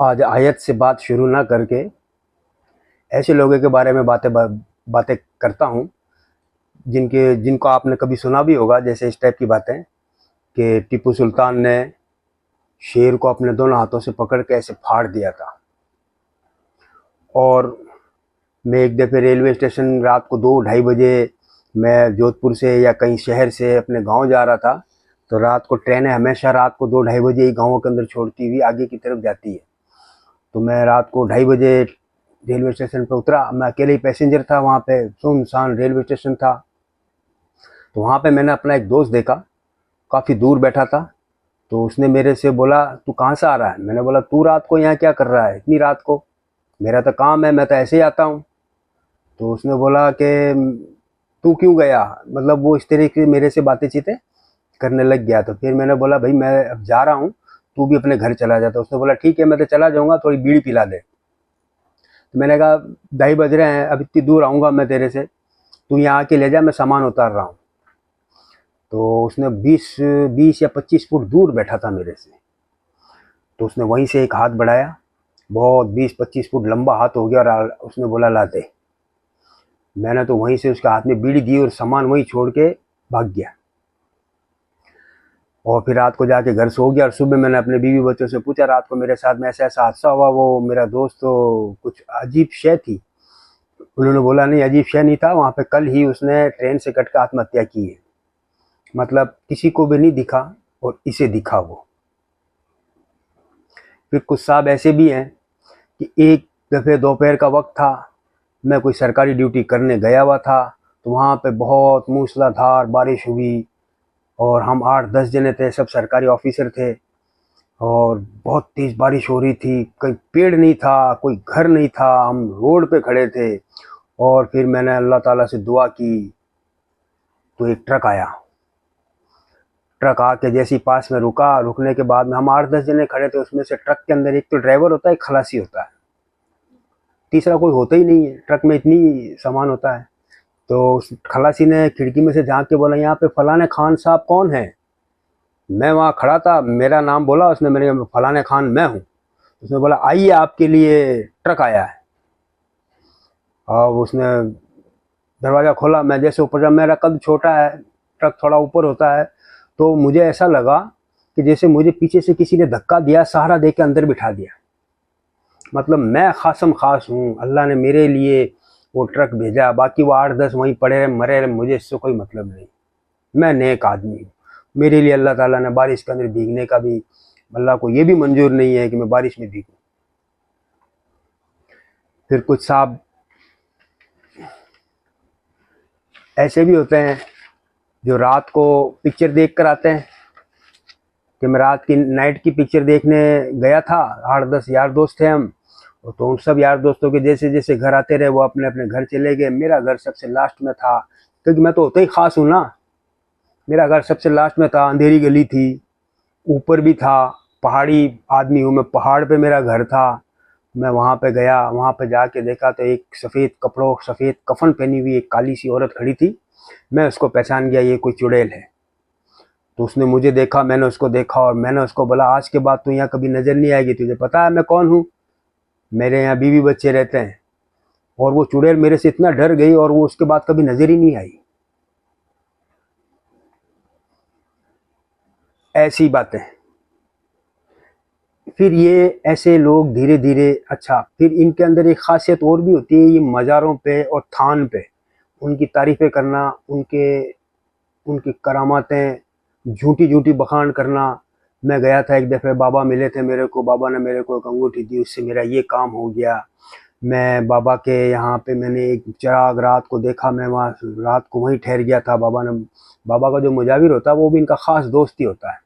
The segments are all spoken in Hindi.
आज आयत से बात शुरू ना करके ऐसे लोगों के बारे में बातें करता हूँ जिनको आपने कभी सुना भी होगा। जैसे इस टाइप की बातें कि टीपू सुल्तान ने शेर को अपने दोनों हाथों से पकड़ के ऐसे फाड़ दिया था। और मैं एक दफ़े रेलवे स्टेशन रात को 2-2:30 बजे मैं जोधपुर से या कहीं शहर से अपने गांव जा रहा था। तो रात को ट्रेनें हमेशा रात को 2-2:30 बजे ही गाँवों के अंदर छोड़ती हुई आगे की तरफ जाती है। तो मैं रात को 2:30 बजे रेलवे स्टेशन पर उतरा। मैं अकेले ही पैसेंजर था, वहाँ पे सुनसान रेलवे स्टेशन था। तो वहाँ पे मैंने अपना एक दोस्त देखा, काफ़ी दूर बैठा था। तो उसने मेरे से बोला, तू कहाँ से आ रहा है? मैंने बोला, तू रात को यहाँ क्या कर रहा है इतनी रात को? मेरा तो काम है, मैं तो ऐसे ही आता हूँ। तो उसने बोला कि तू क्यों गया? मतलब वो इस तरह की मेरे से बातें चीतें करने लग गया। तो फिर मैंने बोला, भाई मैं अब जा रहा हूँ, तू भी अपने घर चला जा। तो उसने बोला, ठीक है मैं तो चला जाऊँगा, थोड़ी बीड़ी पिला दे। तो मैंने कहा, 2:30 बज रहे हैं, अब इतनी दूर आऊँगा मैं तेरे से, तू यहाँ आके ले जा, मैं सामान उतार रहा हूँ। तो उसने 20 या 25 फुट दूर बैठा था मेरे से। तो उसने वहीं से एक हाथ बढ़ाया, बहुत 20-25 फुट लंबा हाथ हो गया, और उसने बोला, ला दे। मैंने तो वहीं से उसके हाथ में बीड़ी दी और सामान वहीं छोड़ के भाग गया। और फिर रात को जाके घर सो गया। और सुबह मैंने अपने बीवी बच्चों से पूछा, रात को मेरे साथ में ऐसा ऐसा हादसा हुआ। वो मेरा दोस्त तो कुछ अजीब शय थी। उन्होंने बोला, नहीं अजीब शय नहीं था, वहाँ पे कल ही उसने ट्रेन से कट कर आत्महत्या की है। मतलब किसी को भी नहीं दिखा और इसे दिखा वो। फिर कुछ साहब ऐसे भी हैं कि एक दफ़े दोपहर का वक्त था, मैं कोई सरकारी ड्यूटी करने गया हुआ था। तो वहाँ पे बहुत मूसलाधार बारिश हुई और हम 8-10 जने थे, सब सरकारी ऑफिसर थे। और बहुत तेज़ बारिश हो रही थी, कहीं पेड़ नहीं था, कोई घर नहीं था, हम रोड पे खड़े थे। और फिर मैंने अल्लाह ताला से दुआ की, तो एक ट्रक आया। ट्रक आके जैसे ही पास में रुका, रुकने के बाद में हम 8-10 जने खड़े थे। उसमें से ट्रक के अंदर एक तो ड्राइवर होता है, एक खलासी होता है, तीसरा कोई होता ही नहीं है। ट्रक में इतनी सामान होता है। तो उस खलासी ने खिड़की में से झांक के बोला, यहाँ पे फलाने खान साहब कौन है? मैं वहाँ खड़ा था, मेरा नाम बोला उसने, मेरे फलाने खान मैं हूँ। उसने बोला, आइए आपके लिए ट्रक आया है। और उसने दरवाज़ा खोला। मैं जैसे ऊपर, जब मेरा कद छोटा है, ट्रक थोड़ा ऊपर होता है, तो मुझे ऐसा लगा कि जैसे मुझे पीछे से किसी ने धक्का दिया, सहारा दे के अंदर बिठा दिया। मतलब मैं खासम खास हूँ, अल्लाह ने मेरे लिए वो ट्रक भेजा। बाकी वो 8-10 वहीं पड़े रहे, मरे रहे, मुझे इससे कोई मतलब नहीं। मैं नेक आदमी हूँ। मेरे लिए अल्लाह ताला ने बारिश के अंदर भीगने का भी, अल्लाह को ये भी मंजूर नहीं है कि मैं बारिश में भीगूँ। फिर कुछ साहब ऐसे भी होते हैं जो रात को पिक्चर देख कर आते हैं कि मैं रात की नाइट की पिक्चर देखने गया था। 8-10 यार दोस्त थे हम। तो उन सब यार दोस्तों के जैसे जैसे घर आते रहे, वो अपने अपने घर चले गए। मेरा घर सबसे लास्ट में था, क्योंकि मैं तो होता ही खास हूँ ना। मेरा घर सबसे लास्ट में था, अंधेरी गली थी, ऊपर भी था, पहाड़ी आदमी हूँ मैं, पहाड़ पे मेरा घर था। मैं वहाँ पे गया, वहाँ पे जाके देखा तो एक सफ़ेद कफन पहनी हुई एक काली सी औरत खड़ी थी। मैं उसको पहचान गया, ये कोई चुड़ैल है। तो उसने मुझे देखा, मैंने उसको देखा, और मैंने उसको बोला, आज के बाद तो यहाँ कभी नज़र नहीं आएगी, तुझे पता है मैं कौन हूँ? मेरे यहाँ बीवी बच्चे रहते हैं। और वो चुड़ैल मेरे से इतना डर गई और वो उसके बाद कभी नज़र ही नहीं आई। ऐसी बातें। फिर ये ऐसे लोग धीरे धीरे, अच्छा फिर इनके अंदर एक खासियत और भी होती है, ये मज़ारों पे और थान पे उनकी तारीफ़ें करना, उनके उनकी करामातें झूठी झूठी बखान करना। मैं गया था एक दफ़े, बाबा मिले थे मेरे को, बाबा ने मेरे को एक अंगूठी दी, उससे मेरा ये काम हो गया। मैं बाबा के यहाँ पे मैंने एक चिराग रात को देखा, मैं वहाँ रात को वहीं ठहर गया था। बाबा का जो मुजाविर होता है वो भी इनका ख़ास दोस्त ही होता है।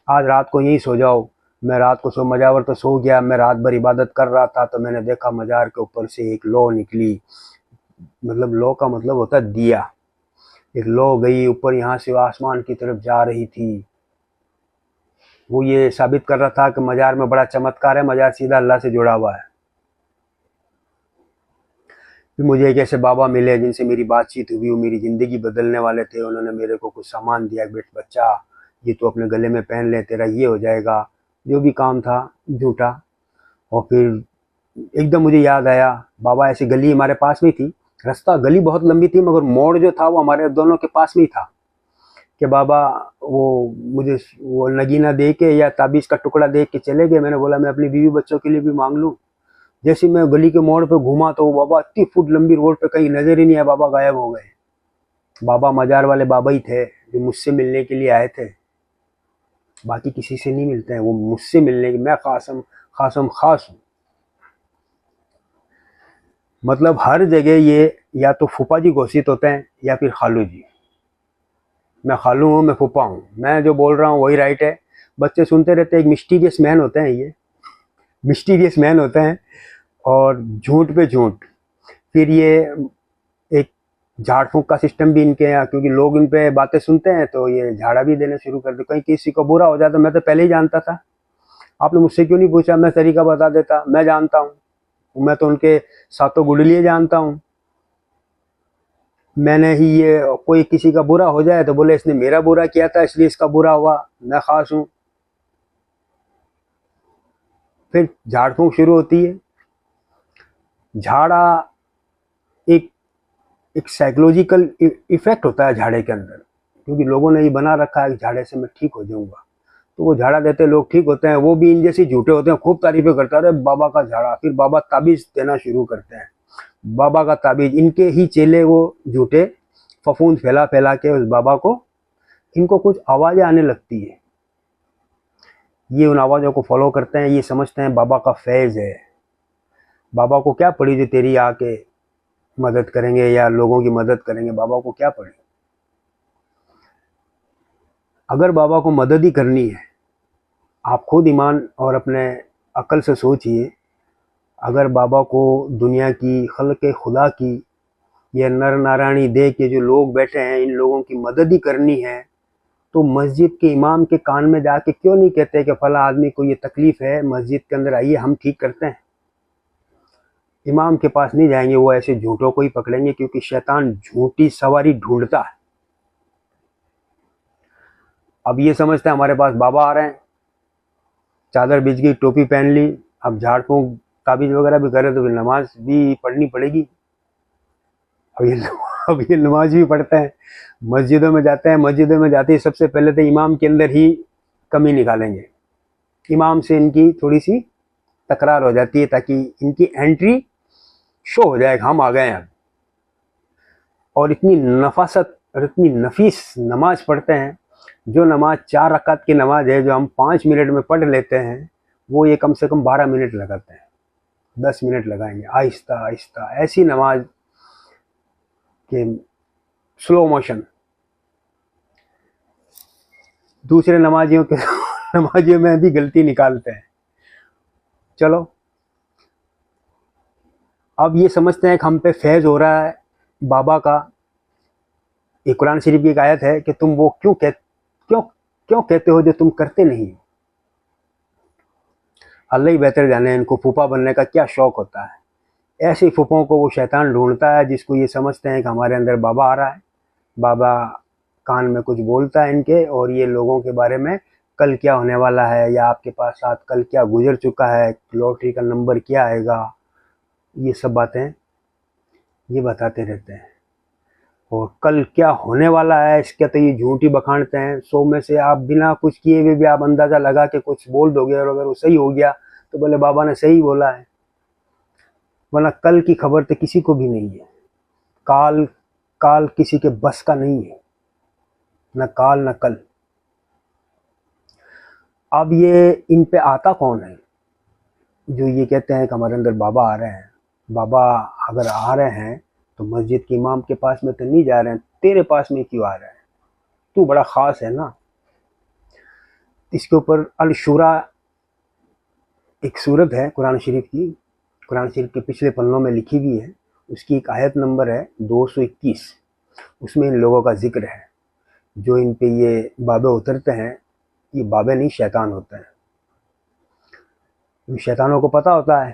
आज रात को यहीं सो जाओ। मैं रात को मजावर तो सो गया। मैं रात भर इबादत कर रहा था, तो मैंने देखा मज़ार के ऊपर से एक लौ निकली। मतलब लौ का मतलब होता है दिया। एक लौ गई ऊपर, यहाँ से आसमान की तरफ जा रही थी। वो ये साबित कर रहा था कि मज़ार में बड़ा चमत्कार है, मज़ार सीधा अल्लाह से जुड़ा हुआ है। फिर मुझे एक ऐसे बाबा मिले जिनसे मेरी बातचीत हुई, वो मेरी ज़िंदगी बदलने वाले थे। उन्होंने मेरे को कुछ सामान दिया, बच्चा ये तो अपने गले में पहन ले, तेरा ये हो जाएगा। जो भी काम था झूठा। और फिर एकदम मुझे याद आया, बाबा ऐसी गली हमारे पास में थी, रास्ता गली बहुत लंबी थी मगर मोड़ जो था वो हमारे दोनों के पास में ही था, कि बाबा वो मुझे वो नगीना दे के या ताबीज़ का टुकड़ा दे के चले गए। मैंने बोला मैं अपनी बीवी बच्चों के लिए भी मांग लूँ। जैसे मैं गली के मोड़ पे घूमा तो वो बाबा इतनी फुट लंबी रोड पे कहीं नजर ही नहीं आया, बाबा गायब हो गए। बाबा मजार वाले बाबा ही थे जो मुझसे मिलने के लिए आए थे, बाकी किसी से नहीं मिलते हैं, वो मुझसे मिलने की, मैं खासम खासम खास हूँ। मतलब हर जगह ये या तो फूफा जी घोषित होते हैं या फिर खालू जी। मैं खालू हूँ, मैं फूफा हूँ, मैं जो बोल रहा हूँ वही राइट है। बच्चे सुनते रहते हैं, एक मिस्टीरियस मैन होते हैं, ये मिस्टीरियस मैन होते हैं और झूठ पे झूठ। फिर ये एक झाड़ फूंक का सिस्टम भी इनके यहाँ, क्योंकि लोग इन पे बातें सुनते हैं तो ये झाड़ा भी देना शुरू कर दे। कहीं किसी को बुरा हो जाता, मैं तो पहले ही जानता था, आपने मुझसे क्यों नहीं पूछा, मैं तरीका बता देता, मैं जानता हूँ, मैं तो उनके सातों गुडलिए जानता हूँ। मैंने ही ये, कोई किसी का बुरा हो जाए तो बोले इसने मेरा बुरा किया था इसलिए इसका बुरा हुआ, मैं खास हूँ। फिर झाड़ फूंक शुरू होती है। झाड़ा एक एक साइकोलॉजिकल इफेक्ट होता है झाड़े के अंदर, क्योंकि लोगों ने ये बना रखा है कि झाड़े से मैं ठीक हो जाऊंगा, तो वो झाड़ा देते लोग ठीक होते हैं। वो भी इन जैसे झूठे होते हैं, खूब तारीफें करता है बाबा का झाड़ा। फिर बाबा ताबीज देना शुरू करते हैं, बाबा का ताबीज। इनके ही चेले वो झूठे फफूंद फैला फैला के उस बाबा को, इनको कुछ आवाज़ें आने लगती है, ये उन आवाज़ों को फॉलो करते हैं, ये समझते हैं बाबा का फैज़ है। बाबा को क्या पड़ी जो तेरी आके मदद करेंगे या लोगों की मदद करेंगे, बाबा को क्या पड़ी। अगर बाबा को मदद ही करनी है, आप खुद ईमान और अपने अक्ल से सोचिए, अगर बाबा को दुनिया की खल्क़े खुदा की ये नर नारायणी दे के जो लोग बैठे हैं इन लोगों की मदद ही करनी है, तो मस्जिद के इमाम के कान में जाके क्यों नहीं कहते कि फला आदमी को ये तकलीफ़ है, मस्जिद के अंदर आइए हम ठीक करते हैं। इमाम के पास नहीं जाएंगे, वो ऐसे झूठों को ही पकड़ेंगे, क्योंकि शैतान झूठी सवारी ढूंढता है। अब ये समझते हैं हमारे पास बाबा आ रहे हैं, चादर बिछ गई, टोपी पहन ली, अब झाड़ फूंक ताबीज़ वगैरह भी करे तो फिर नमाज भी पढ़नी पड़ेगी। अब ये नमाज भी पढ़ते हैं, मस्जिदों में जाते हैं, मस्जिदों में जाते ही सबसे पहले तो इमाम के अंदर ही कमी निकालेंगे, इमाम से इनकी थोड़ी सी तकरार हो जाती है ताकि इनकी एंट्री शो हो जाए, हम आ गए हैं। और इतनी नफासत और इतनी नफीस नमाज पढ़ते हैं, जो नमाज 4 रकात की नमाज है जो हम 5 मिनट में पढ़ लेते हैं, वो ये कम से कम 12 मिनट लगाते हैं, 10 मिनट लगाएंगे आहिस्ता आहिस्ता, ऐसी नमाज के स्लो मोशन। दूसरे नमाजियों के नमाजियों में भी गलती निकालते हैं। चलो, अब ये समझते हैं कि हम पे फैज़ हो रहा है बाबा का। ये कुरान शरीफ की एक आयत है कि तुम वो क्यों कहते हो जो तुम करते नहीं। अल्लाह ही बेहतर जाने इनको फूफा बनने का क्या शौक़ होता है। ऐसे फूफों को वो शैतान ढूंढता है जिसको ये समझते हैं कि हमारे अंदर बाबा आ रहा है, बाबा कान में कुछ बोलता है इनके, और ये लोगों के बारे में कल क्या होने वाला है या आपके पास साथ कल क्या गुजर चुका है, लॉटरी का नंबर क्या आएगा, ये सब बातें ये बताते रहते हैं। और कल क्या होने वाला है इसका तो ये झूठ ही बखानते हैं। 100 में से आप बिना कुछ किए हुए भी आप अंदाज़ा लगा के कुछ बोल दोगे, और अगर वो सही हो गया तो बोले बाबा ने सही बोला है, वरना कल की खबर तो किसी को भी नहीं है। काल किसी के बस का नहीं है, न काल न कल। अब ये इन पे आता कौन है जो ये कहते हैं कि हमारे अंदर बाबा आ रहे हैं। बाबा अगर आ रहे हैं तो मस्जिद के इमाम के पास में तो नहीं जा रहे हैं, तेरे पास में क्यों आ रहे हैं, तू बड़ा ख़ास है ना। इसके ऊपर अल शुरा एक सूरत है कुरान शरीफ की, कुरान शरीफ के पिछले पन्नों में लिखी हुई है, उसकी एक आयत नंबर है 221। उसमें इन लोगों का जिक्र है जो इन पे ये बाबे उतरते हैं। ये बाबे नहीं, शैतान होते हैं। शैतानों को पता होता है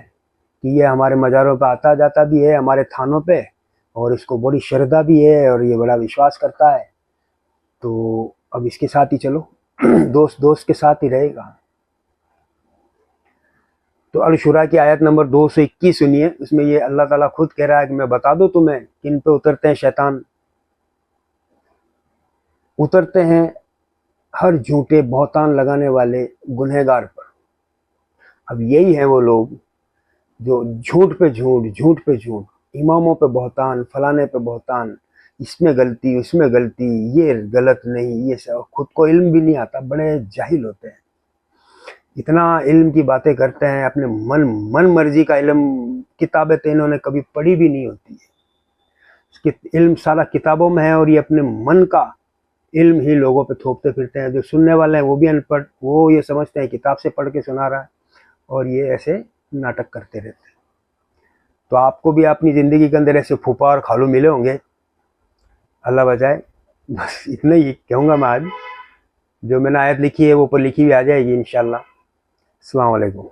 कि ये हमारे मज़ारों पे आता जाता भी है, हमारे थानों पे, और इसको बड़ी श्रद्धा भी है और ये बड़ा विश्वास करता है, तो अब इसके साथ ही चलो, दोस्त के साथ ही रहेगा। तो अल-शुरा की आयत नंबर 221 सुनिए, उसमें ये अल्लाह ताला खुद कह रहा है कि मैं बता दूं तुम्हें किन पे उतरते हैं शैतान। उतरते हैं हर झूठे बहतान लगाने वाले गुनहगार पर। अब यही है वो लोग जो झूठ पे झूठ, झूठ पे झूठ, इमामों पे बहतान, फलाने पे बहतान, इसमें गलती उसमें गलती, ये गलत नहीं, ये सब, खुद को इल्म भी नहीं आता, बड़े जाहिल होते हैं। इतना इल्म की बातें करते हैं, अपने मन मर्जी का इल्म, किताबें तो इन्होंने कभी पढ़ी भी नहीं होती है, इल्म सारा किताबों में है, और ये अपने मन का इल्म ही लोगों पे थोपते फिरते हैं। जो सुनने वाले हैं वो भी अनपढ़, वो ये समझते हैं किताब से पढ़ के सुना रहा है, और ये ऐसे नाटक करते रहते हैं। तो आपको भी अपनी ज़िंदगी के अंदर ऐसे फूफा और खालू मिले होंगे, अल्लाह बचाए। बस इतना ही कहूँगा मैं आज। जो मैंने आयत लिखी है वो ऊपर लिखी भी आ जाएगी इंशाल्लाह। अस्सलाम वालेकुम।